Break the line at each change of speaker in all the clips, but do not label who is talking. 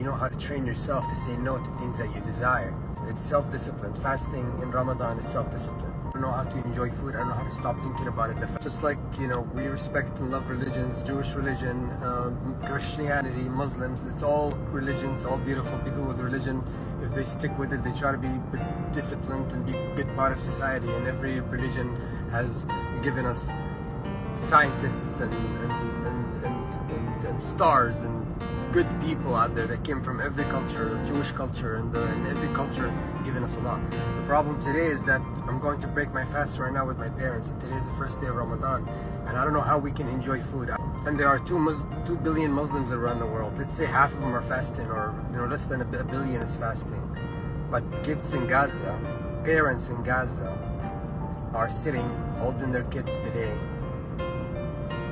know how to train yourself to say no to things that you desire. It's self-discipline. Fasting in Ramadan is self-discipline. I don't know how to enjoy food. I don't know how to stop thinking about it. Just like, you know, we respect and love religions, Jewish religion, Christianity, Muslims, it's all religions, all beautiful. People with religion, if they stick with it, they try to be disciplined and be a good part of society. And every religion has given us scientists and stars and good people out there that came from every culture, the Jewish culture and every culture giving us a lot. The problem today is that I'm going to break my fast right now with my parents, and today is the first day of Ramadan, and I don't know how we can enjoy food. And there are 2 billion Muslims around the world. Let's say half of them are fasting, or less than a billion is fasting. But kids in Gaza, parents in Gaza are sitting, holding their kids today,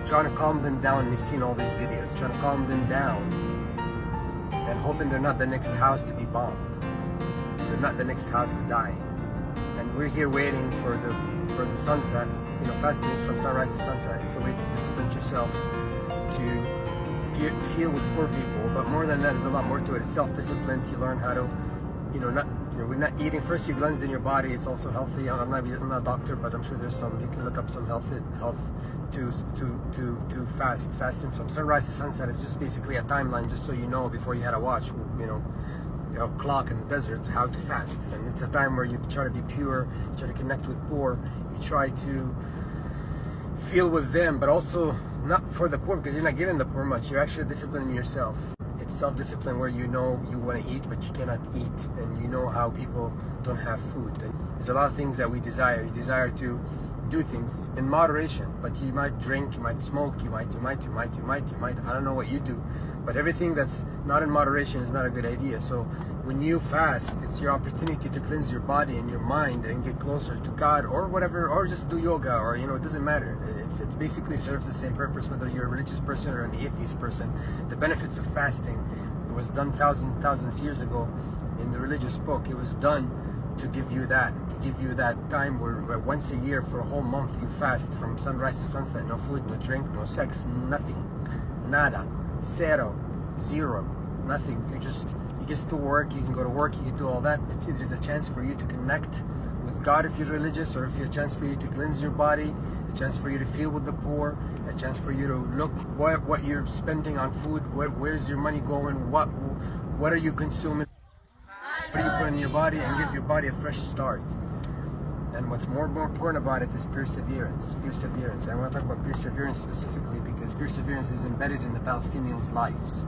trying to calm them down. We've seen all these videos, trying to calm them down and hoping they're not the next house to be bombed. They're not the next house to die. And we're here waiting for the sunset. Fasting is from sunrise to sunset. It's a way to discipline yourself, to feel with poor people. But more than that, there's a lot more to it. It's self-discipline. You learn how to, we're not eating. First, you cleanse in your body. It's also healthy. I'm not a doctor, but I'm sure there's some. You can look up some health to fast. Fasting from sunrise to sunset is just basically a timeline, just so you know before you had a watch, a clock in the desert, how to fast. And it's a time where you try to be pure, you try to connect with poor, you try to feel with them, but also not for the poor, because you're not giving the poor much. You're actually disciplining yourself. It's self-discipline where you know you want to eat, but you cannot eat, and you know how people don't have food. And there's a lot of things that we desire. You desire to do things in moderation, but you might drink, you might smoke, you might, I don't know what you do, but everything that's not in moderation is not a good idea. So when you fast, it's your opportunity to cleanse your body and your mind and get closer to God, or whatever, or just do yoga, or it doesn't matter. It basically serves the same purpose whether you're a religious person or an atheist person. The benefits of fasting, it was done thousands years ago in the religious book. It was done to give you that time where once a year for a whole month you fast from sunrise to sunset. No food, no drink, no sex, nothing, nada, zero, nothing. You get to work, you can go to work, you can do all that. It is a chance for you to connect with God if you're religious, or if you're a chance for you to cleanse your body, a chance for you to feel with the poor, a chance for you to look what you're spending on food, where's your money going, what are you consuming, what are you putting in your body, and give your body a fresh start. And what's more important about it is perseverance. I want to talk about perseverance specifically because perseverance is embedded in the Palestinians' lives.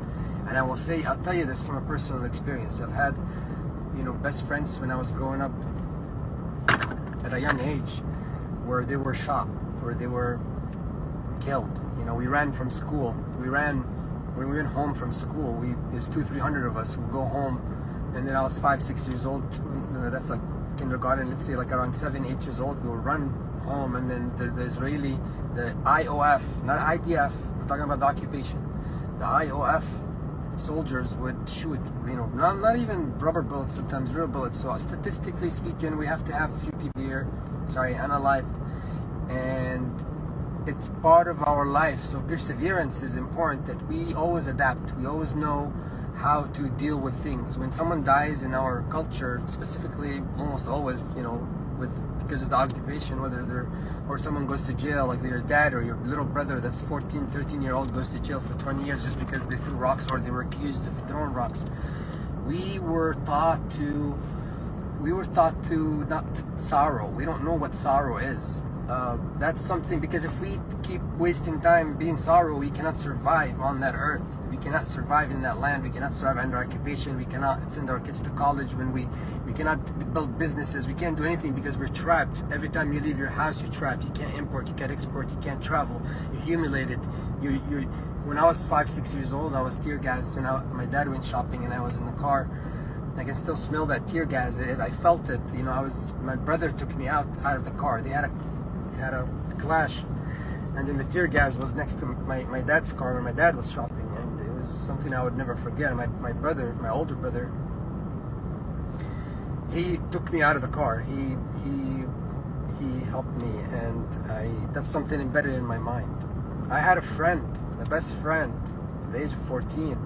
And I'll tell you this from a personal experience. I've had, best friends when I was growing up at a young age, where they were shot, where they were killed. We ran from school. When we went home from school, there's 200-300 of us who go home, and then I was 5-6 years old. That's like kindergarten. Let's say like around 7-8 years old, we will run home, and then the Israeli, the IOF, not IDF. We're talking about the occupation. The IOF soldiers would shoot, not even rubber bullets, sometimes real bullets. So statistically speaking, we have to have a few people here, unalived, and it's part of our life. So perseverance is important, that we always adapt. We always know how to deal with things. When someone dies in our culture, specifically, almost always, because of the occupation, or someone goes to jail, like your dad or your little brother that's 13-year-old goes to jail for 20 years just because they threw rocks, or they were accused of throwing rocks. We were taught to not sorrow. We don't know what sorrow is. That's something, because if we keep wasting time being sorrow, we cannot survive on that earth. We cannot survive in that land. We cannot survive under occupation. We cannot send our kids to college. When we cannot build businesses. We can't do anything because we're trapped. Every time you leave your house, you're trapped. You can't import, you can't export, you can't travel. You're humiliated. When I was 5-6 years old, I was tear gassed. When my dad went shopping and I was in the car, I can still smell that tear gas. I felt it. My brother took me out of the car. They had a clash, and then the tear gas was next to my dad's car when my dad was shopping, and it was something I would never forget. My older brother, he took me out of the car. He helped me, and that's something embedded in my mind. I had a friend, a best friend, at the age of 14.